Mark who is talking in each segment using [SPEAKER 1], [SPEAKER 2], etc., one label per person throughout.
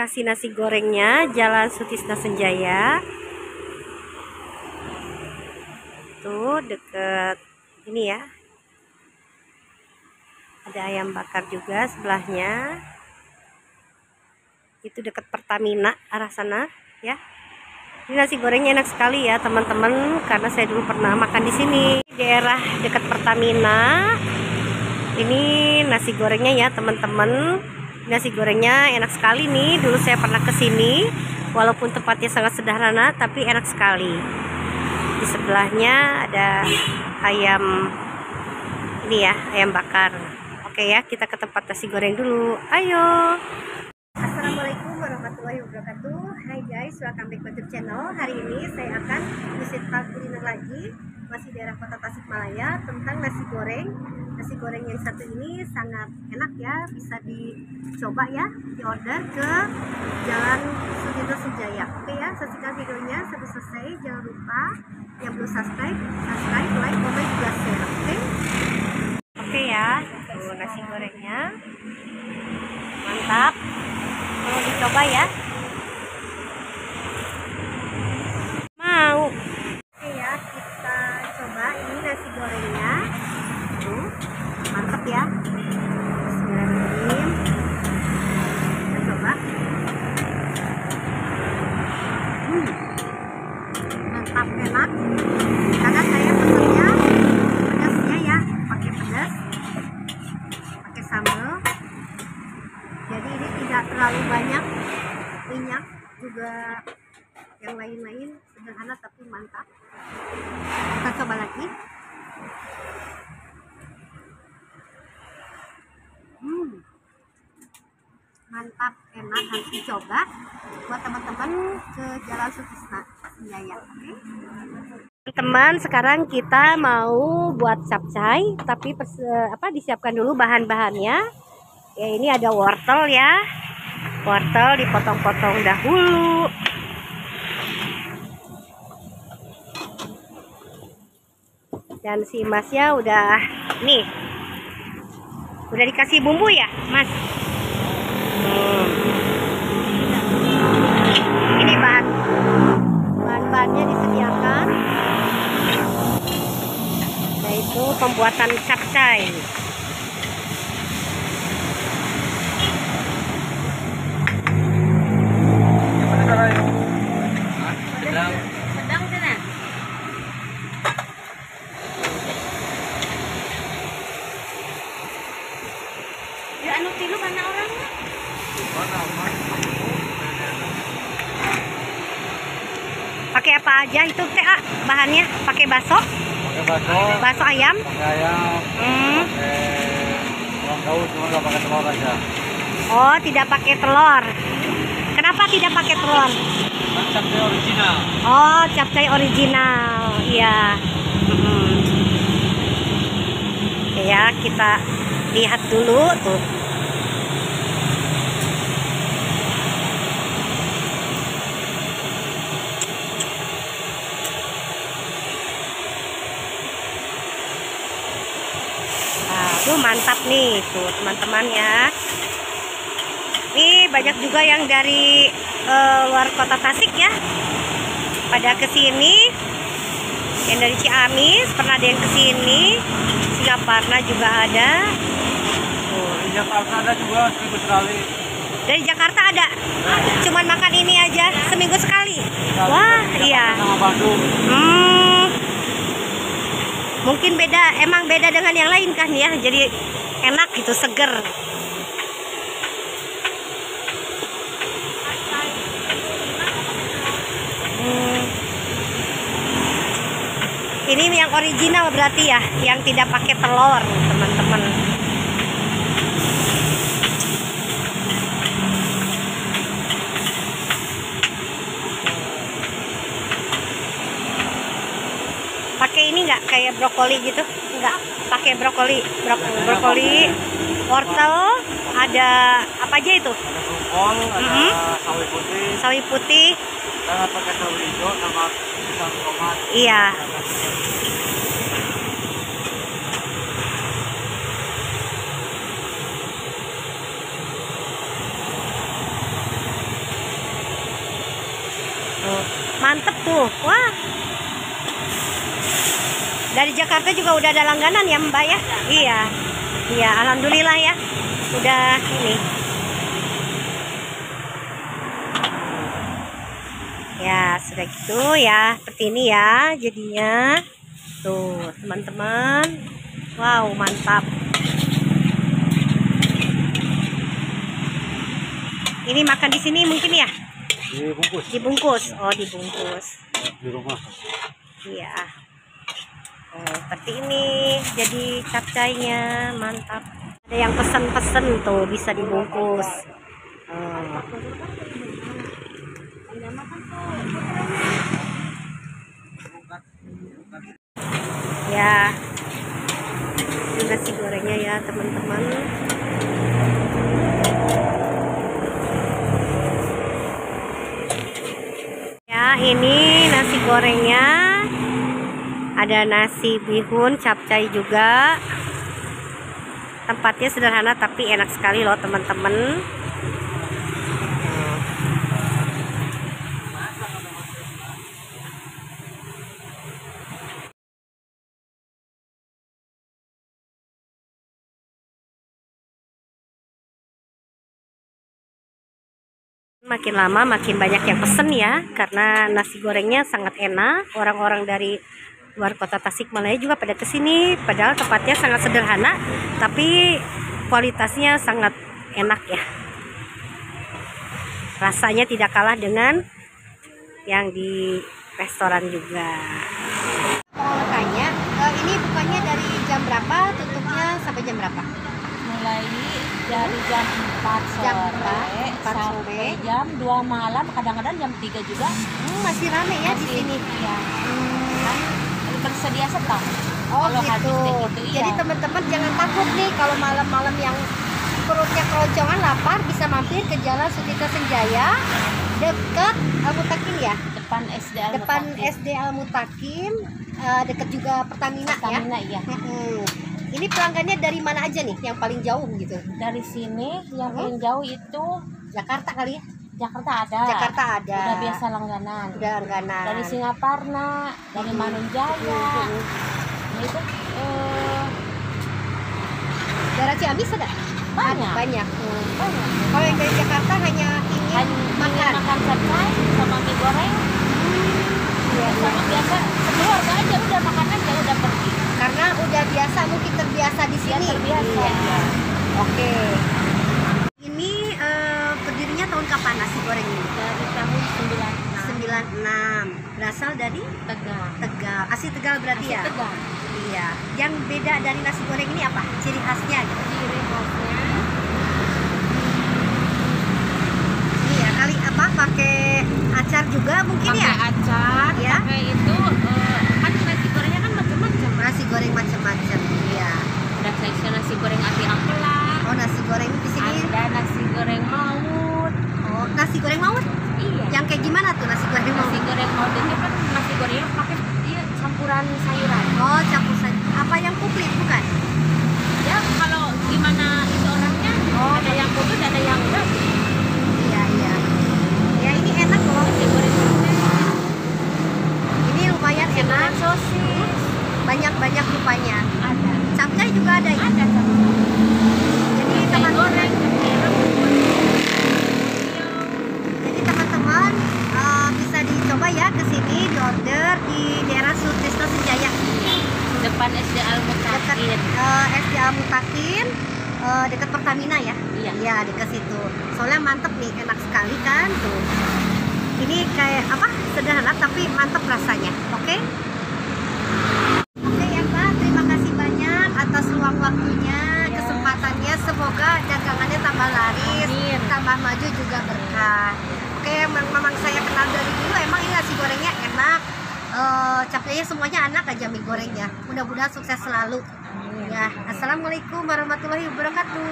[SPEAKER 1] lokasi nasi gorengnya, Jalan Sutisna Senjaya. Tuh deket ini ya. Ada ayam bakar juga sebelahnya. Itu deket Pertamina arah sana ya. Ini nasi gorengnya enak sekali ya teman-teman, karena saya dulu pernah makan di sini, daerah dekat Pertamina. Ini nasi gorengnya ya teman-teman. Nasi gorengnya enak sekali nih. Dulu saya pernah ke sini, walaupun tempatnya sangat sederhana, tapi enak sekali. Di sebelahnya ada ayam ini ya, ayam bakar. Oke ya, kita ke tempat nasi goreng dulu. Ayo. Assalamualaikum warahmatullahi wabarakatuh. Hai guys, welcome back to YouTube channel. Hari ini saya akan wisata kuliner lagi, masih daerah Kota Tasikmalaya, tentang nasi goreng. Nasi goreng yang satu ini sangat enak ya, bisa dicoba ya, diorder ke Jalan Sutisna Senjaya. Oke ya, saksikan videonya sampai selesai. Jangan lupa yang belum subscribe, like, komen juga share. Oke ya, tuh nasi gorengnya mantap. Mau dicoba ya? Mau. Oke ya, kita coba ini nasi gorengnya. Tuh, mantap ya. Bismillahirrahmanirrahim. Kita coba. Mantap, enak. Karena saya pesennya pedasnya ya, pakai pedas, pakai sambal. Jadi ini tidak terlalu banyak minyak, juga yang lain-lain sederhana tapi mantap. Kita coba lagi. Mantap, enak, harus dicoba buat teman-teman ke Jalan Sutisna Senjaya. Teman-teman, sekarang kita mau buat capcay, tapi disiapkan dulu bahan-bahannya. Ya, ini ada wortel ya. Wortel dipotong-potong dahulu. Dan si masnya udah nih. Udah dikasih bumbu ya, Mas? Ini bahan-bahannya disediakan. Yaitu pembuatan capcay.
[SPEAKER 2] Sedang sana. Ya anu tilu mana orangnya?
[SPEAKER 1] Pakai apa aja itu teh bahannya? Pakai bakso?
[SPEAKER 3] Pakai bakso.
[SPEAKER 1] Bakso ayam?
[SPEAKER 3] Pakai ayam. Pakai ulang tahun, cuma nggak pakai telur aja.
[SPEAKER 1] Oh, tidak pakai telur. Kenapa tidak pakai telur?
[SPEAKER 3] Kan capcay original.
[SPEAKER 1] Oh, capcay original. Iya. Oke ya, kita lihat dulu tuh. Aduh, mantap nih tuh teman-teman ya. Ini banyak juga yang dari luar kota Tasik ya, pada kesini. Yang dari Ciamis pernah ada yang kesini, Singaparna juga ada.
[SPEAKER 3] Di Jakarta ada juga seminggu sekali.
[SPEAKER 1] Dari Jakarta ada, cuman makan ini aja seminggu sekali. Wah iya.
[SPEAKER 3] Sama Bandung.
[SPEAKER 1] Mungkin beda, emang beda dengan yang lain kan ya, jadi enak gitu, seger. Ini yang original berarti ya, yang tidak pakai telur, teman-teman. Pakai ini nggak kayak brokoli gitu? Nggak pakai brokoli, wortel, ada apa aja itu?
[SPEAKER 3] Ada bungkol, ada sawi putih.
[SPEAKER 1] Sawi putih.
[SPEAKER 3] Kita pakai sawi hijau sama pisang tomat.
[SPEAKER 1] Iya. Mantep tuh. Wah. Dari Jakarta juga udah ada langganan ya Mbak ya? Iya. Iya, alhamdulillah ya. Udah ini. Ya, sudah gitu ya. Seperti ini ya jadinya. Tuh, teman-teman. Wow, mantap. Ini makan di sini mungkin ya?
[SPEAKER 3] Dibungkus.
[SPEAKER 1] Dibungkus. Oh, dibungkus.
[SPEAKER 3] Di rumah.
[SPEAKER 1] Iya. Oh, seperti ini. Jadi capcaynya mantap. Ada yang pesen-pesen tuh bisa dibungkus. Oh. Ya. Ini nasi gorengnya ya, teman-teman. Ya, ini nasi gorengnya. Ada nasi bihun, capcay juga. Tempatnya sederhana tapi enak sekali loh teman-teman. Makin lama makin banyak yang pesen ya, karena nasi gorengnya sangat enak. Orang-orang dari luar kota Tasikmalaya juga pada kesini, padahal tempatnya sangat sederhana tapi kualitasnya sangat enak ya. Rasanya tidak kalah dengan yang di restoran juga. Mau tanya, ini bukannya dari jam berapa, tutupnya sampai jam berapa?
[SPEAKER 2] Mulai dari jam 4 sore,
[SPEAKER 1] Jam 4
[SPEAKER 2] sampai jam 2 malam, kadang-kadang jam 3 juga.
[SPEAKER 1] Masih rame ya di sini.
[SPEAKER 2] Ya. Kan bersedia stok.
[SPEAKER 1] Oh
[SPEAKER 2] Kalau habis
[SPEAKER 1] gitu.
[SPEAKER 2] kayak gitu, iya.
[SPEAKER 1] Jadi teman-teman jangan takut nih kalau malam-malam yang perutnya keroncongan lapar, bisa mampir ke Jalan Sudirta Senjaya dekat Al-Mutakin ya.
[SPEAKER 2] Depan SD Al
[SPEAKER 1] Depan SD Al-Mutakin, dekat juga Pertamina ya.
[SPEAKER 2] Pertamina ya.
[SPEAKER 1] Ini pelanggannya dari mana aja nih yang paling jauh gitu?
[SPEAKER 2] Dari sini yang paling jauh itu
[SPEAKER 1] Jakarta kali ya?
[SPEAKER 2] Jakarta ada.
[SPEAKER 1] Jakarta ada.
[SPEAKER 2] Udah biasa langganan.
[SPEAKER 1] Udah langganan.
[SPEAKER 2] Dari Singaparna, dari Manunjaya. Nah, itu
[SPEAKER 1] Daerah Ciamis ada?
[SPEAKER 2] banyak.
[SPEAKER 1] Banyak.
[SPEAKER 2] Banyak.
[SPEAKER 1] Kalau yang dari Jakarta hanya ingin makan.
[SPEAKER 2] makan capcay sama mie goreng.
[SPEAKER 1] Iya,
[SPEAKER 2] Sama biasa keluarga aja udah makan aja udah pergi.
[SPEAKER 1] karena udah biasa, mungkin terbiasa di sini.
[SPEAKER 2] Terbiasa.
[SPEAKER 1] Iya. Oke. Ini berdirinya tahun kapan nasi goreng ini?
[SPEAKER 2] Dari tahun 96.
[SPEAKER 1] 96. Berasal dari
[SPEAKER 2] Tegal.
[SPEAKER 1] Tegal. Asli Tegal berarti ya?
[SPEAKER 2] Tegal.
[SPEAKER 1] Iya. Yang beda dari nasi goreng ini apa? Ciri khasnya gitu.
[SPEAKER 2] Ciri khasnya
[SPEAKER 1] Ini ya kali apa? Pakai acar juga mungkin
[SPEAKER 2] pakai
[SPEAKER 1] ya?
[SPEAKER 2] acar,
[SPEAKER 1] Ya.
[SPEAKER 2] pakai itu kan nasi gorengnya kan macam-macam.
[SPEAKER 1] Nasi goreng macam-macam. Iya.
[SPEAKER 2] Ada section nasi goreng ati ampela,
[SPEAKER 1] Oh, nasi goreng di sini.
[SPEAKER 2] ada nasi goreng maut.
[SPEAKER 1] Oh, nasi goreng maut.
[SPEAKER 2] Iya.
[SPEAKER 1] Yang kayak gimana tuh nasi goreng maut?
[SPEAKER 2] Nasi goreng maut itu kan nasi gorengnya pakai dia campuran sayuran.
[SPEAKER 1] Oh, campur saja. Apa yang komplit bukan?
[SPEAKER 2] Ya kalau gimana itu orangnya, ada yang putus, ada yang enggak.
[SPEAKER 1] Iya, iya. Ya ini enak loh.
[SPEAKER 2] Nasi goreng maut.
[SPEAKER 1] Ini lumayan
[SPEAKER 2] Nasi
[SPEAKER 1] enak.
[SPEAKER 2] goreng sosis
[SPEAKER 1] Banyak-banyak rupanya.
[SPEAKER 2] ada.
[SPEAKER 1] Capcay juga ada ya?
[SPEAKER 2] Ada campuran.
[SPEAKER 1] Jadi
[SPEAKER 2] Nasi
[SPEAKER 1] teman-teman,
[SPEAKER 2] goreng,
[SPEAKER 1] teman-teman bisa dicoba ya ke sini, di order di daerah Sudirta Senjaya.
[SPEAKER 2] depan SD Al
[SPEAKER 1] Dekat
[SPEAKER 2] Mutakin.
[SPEAKER 1] SD Al-Mutakin, dekat Pertamina ya?
[SPEAKER 2] Iya.
[SPEAKER 1] Iya, dekat situ. Soalnya mantep nih, enak sekali kan tuh. Ini kayak apa? Sederhana tapi mantep rasanya. Oke? Oke ya Pak, terima kasih banyak atas luang waktunya, kesempatannya. Semoga dagangannya tambah laris,
[SPEAKER 2] Amin.
[SPEAKER 1] tambah maju juga berkah. Oke, memang saya kenal dari dulu, emang ini nasi gorengnya enak. Capcaynya semuanya enak aja, mie gorengnya. Mudah-mudahan sukses selalu. Ya, assalamualaikum warahmatullahi wabarakatuh.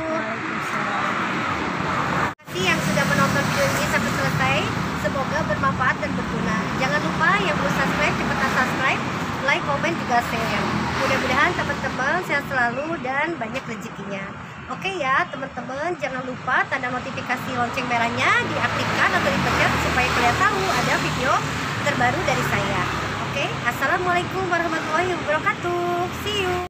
[SPEAKER 1] Terima kasih yang sudah menonton video ini sampai selesai. Semoga bermanfaat dan berguna. Jangan lupa yang belum subscribe, cepetan subscribe, like, komen, juga share. Mudah-mudahan teman-teman sehat selalu dan banyak rezekinya. Oke ya teman-teman, jangan lupa tanda notifikasi lonceng merahnya diaktifkan atau dipencet supaya kalian tahu ada video terbaru dari saya. Oke, assalamualaikum warahmatullahi wabarakatuh. See you.